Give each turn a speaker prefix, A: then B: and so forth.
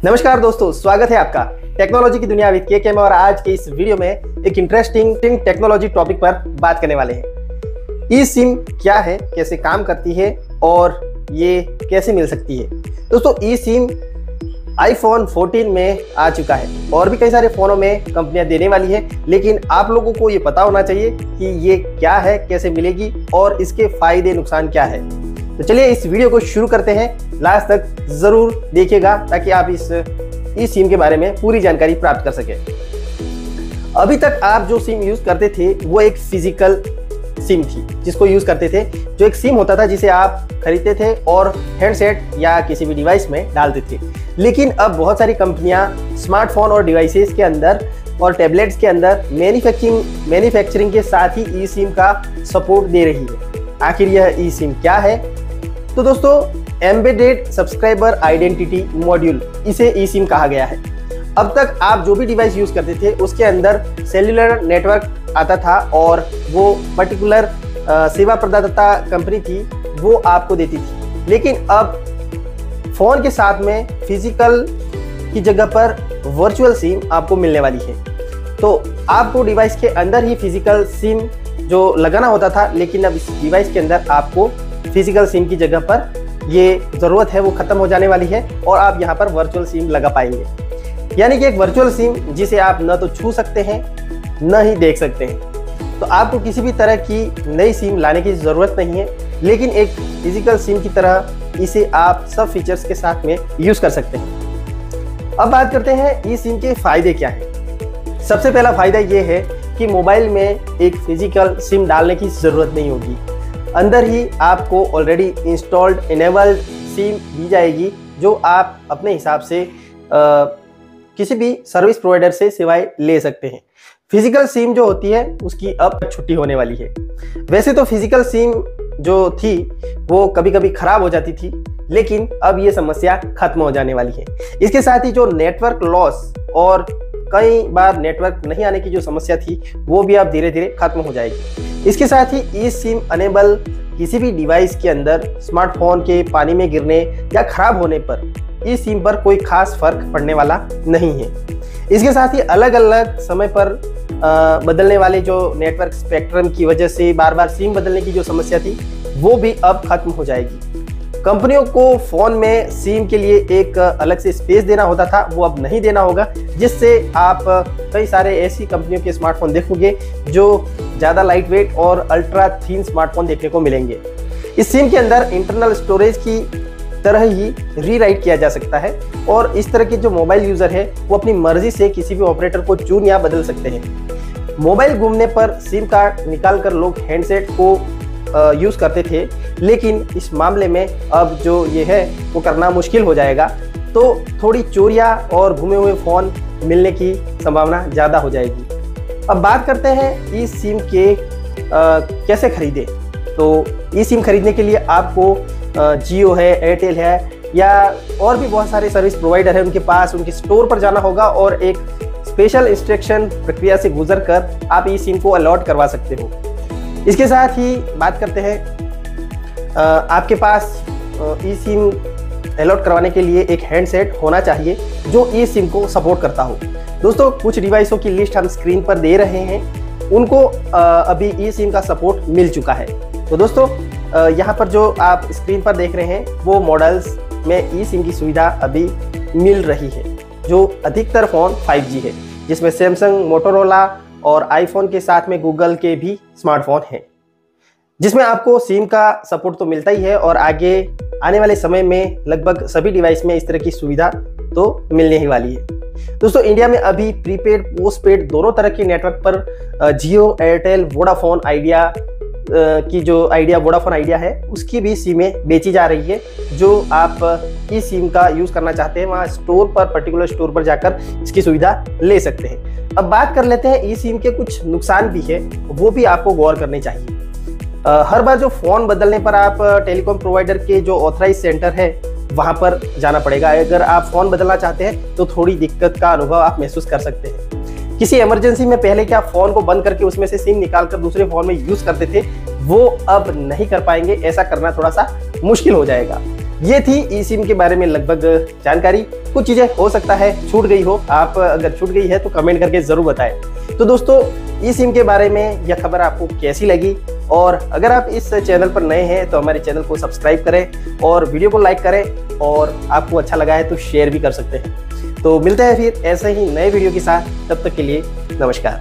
A: नमस्कार दोस्तों, स्वागत है आपका टेक्नोलॉजी की दुनिया विद के और आज के इस वीडियो में एक इंटरेस्टिंग टेक्नोलॉजी टॉपिक पर बात करने वाले हैं। ई सिम क्या है, कैसे काम करती है और ये कैसे मिल सकती है। दोस्तों, ई सिम iPhone 14 में आ चुका है और भी कई सारे फ़ोनों में कंपनियां देने वाली है, लेकिन आप लोगों को ये पता होना चाहिए कि ये क्या है, कैसे मिलेगी और इसके फ़ायदे नुकसान क्या है। तो चलिए इस वीडियो को शुरू करते हैं। लास्ट तक ज़रूर देखिएगा ताकि आप इस ई सिम के बारे में पूरी जानकारी प्राप्त कर सकें। अभी तक आप जो सिम यूज़ करते थे वो एक फिजिकल सिम थी जिसको यूज़ करते थे, जो एक सिम होता था जिसे आप खरीदते थे और हैंडसेट या किसी भी डिवाइस में डालते थे। लेकिन अब बहुत सारी कंपनियां स्मार्टफोन और डिवाइसेस के अंदर और टैबलेट्स के अंदर मैन्युफैक्चरिंग के साथ ही ई सिम का सपोर्ट दे रही है। आखिर यह ई सिम क्या है? तो दोस्तों, एम्बेडेड सब्सक्राइबर आइडेंटिटी मॉड्यूल इसे ई सिम कहा गया है। अब तक आप जो भी डिवाइस यूज़ करते थे उसके अंदर सेल्युलर नेटवर्क आता था और वो पर्टिकुलर सेवा प्रदाता कंपनी थी वो आपको देती थी। लेकिन अब फ़ोन के साथ में फिजिकल की जगह पर वर्चुअल सिम आपको मिलने वाली है। तो आपको डिवाइस के अंदर ही फिजिकल सिम जो लगाना होता था, लेकिन अब इस डिवाइस के अंदर आपको फिजिकल सिम की जगह पर ये ज़रूरत है वो ख़त्म हो जाने वाली है और आप यहाँ पर वर्चुअल सिम लगा पाएंगे। यानी कि एक वर्चुअल सिम जिसे आप न तो छू सकते हैं न ही देख सकते हैं। तो आपको किसी भी तरह की नई सिम लाने की ज़रूरत नहीं है, लेकिन एक फिजिकल सिम की तरह इसे आप सब फीचर्स के साथ में यूज़ कर सकते हैं। अब बात करते हैं ई सिम के फ़ायदे क्या हैं। सबसे पहला फ़ायदा ये है कि मोबाइल में एक फिजिकल सिम डालने की ज़रूरत नहीं होगी। अंदर ही आपको ऑलरेडी इंस्टॉल्ड इनेबल्ड सिम दी जाएगी जो आप अपने हिसाब से किसी भी सर्विस प्रोवाइडर से सेवाएं ले सकते हैं। फिजिकल सिम जो होती है उसकी अब छुट्टी होने वाली है। वैसे तो फिजिकल सिम जो थी वो कभी कभी खराब हो जाती थी, लेकिन अब ये समस्या खत्म हो जाने वाली है। इसके साथ ही जो नेटवर्क लॉस और कई बार नेटवर्क नहीं आने की जो समस्या थी वो भी अब धीरे धीरे खत्म हो जाएगी। इसके साथ ही ई सिम अनेबल किसी भी डिवाइस के अंदर स्मार्टफोन के पानी में गिरने या खराब होने पर ई सिम पर कोई खास फर्क पड़ने वाला नहीं है। इसके साथ ही अलग अलग समय पर बदलने वाले जो नेटवर्क स्पेक्ट्रम की वजह से बार बार सिम बदलने की जो समस्या थी वो भी अब खत्म हो जाएगी। कंपनियों को फ़ोन में सिम के लिए एक अलग से स्पेस देना होता था, वो अब नहीं देना होगा, जिससे आप कई सारे ऐसी कंपनियों के स्मार्टफोन देखोगे जो ज़्यादा लाइट वेट और अल्ट्रा थिन स्मार्टफोन देखने को मिलेंगे। इस सिम के अंदर इंटरनल स्टोरेज की तरह ही रीराइट किया जा सकता है और इस तरह के जो मोबाइल यूज़र है वो अपनी मर्जी से किसी भी ऑपरेटर को चुन या बदल सकते हैं। मोबाइल घूमने पर सिम कार्ड निकाल कर लोग हैंडसेट को यूज़ करते थे, लेकिन इस मामले में अब जो ये है वो करना मुश्किल हो जाएगा। तो थोड़ी चोरियां और घूमे हुए फ़ोन मिलने की संभावना ज़्यादा हो जाएगी। अब बात करते हैं ई सिम के कैसे खरीदें। तो ई सिम खरीदने के लिए आपको जियो है, एयरटेल है या और भी बहुत सारे सर्विस प्रोवाइडर है उनके पास उनके स्टोर पर जाना होगा और एक स्पेशल इंस्ट्रक्शन प्रक्रिया से गुजर कर आप ई सिम को अलॉट करवा सकते हो। इसके साथ ही बात करते हैं, आपके पास ई सिम अलॉट करवाने के लिए एक हैंडसेट होना चाहिए जो ई सिम को सपोर्ट करता हो। दोस्तों, कुछ डिवाइसों की लिस्ट हम स्क्रीन पर दे रहे हैं, उनको अभी ई सिम का सपोर्ट मिल चुका है। तो दोस्तों, यहाँ पर जो आप स्क्रीन पर देख रहे हैं वो मॉडल्स में ई सिम की सुविधा अभी मिल रही है, जो अधिकतर फ़ोन 5G है, जिसमें सैमसंग, मोटोरोला और आईफोन के साथ में गूगल के भी स्मार्टफोन हैं, जिसमें आपको सिम का सपोर्ट तो मिलता ही है और आगे आने वाले समय में लगभग सभी डिवाइस में इस तरह की सुविधा तो मिलने ही वाली है। दोस्तों, इंडिया में अभी प्रीपेड पोस्टपेड दोनों तरह के नेटवर्क पर जियो, एयरटेल, वोडाफोन आइडिया की जो वोडाफोन आइडिया है उसकी भी सिमें बेची जा रही है। जो आप ई सिम का यूज़ करना चाहते हैं वहाँ पर्टिकुलर स्टोर पर जाकर इसकी सुविधा ले सकते हैं। अब बात कर लेते हैं ई सिम के कुछ नुकसान भी है, वो भी आपको गौर करने चाहिए। हर बार जो फ़ोन बदलने पर आप टेलीकॉम प्रोवाइडर के जो ऑथराइज सेंटर है वहाँ पर जाना पड़ेगा। अगर आप फ़ोन बदलना चाहते हैं तो थोड़ी दिक्कत का अनुभव आप महसूस कर सकते हैं। किसी इमरजेंसी में पहले क्या फ़ोन को बंद करके उसमें से सिम निकाल कर दूसरे फ़ोन में यूज़ करते थे, वो अब नहीं कर पाएंगे। ऐसा करना थोड़ा सा मुश्किल हो जाएगा। ये थी ई सिम के बारे में लगभग जानकारी। कुछ चीजें हो सकता है छूट गई हो, आप अगर छूट गई है तो कमेंट करके जरूर बताएं। तो दोस्तों, ई सिम के बारे में यह खबर आपको कैसी लगी, और अगर आप इस चैनल पर नए हैं तो हमारे चैनल को सब्सक्राइब करें और वीडियो को लाइक करें, और आपको अच्छा लगा है तो शेयर भी कर सकते हैं। तो मिलते हैं फिर ऐसे ही नए वीडियो के साथ, तब तक के लिए नमस्कार।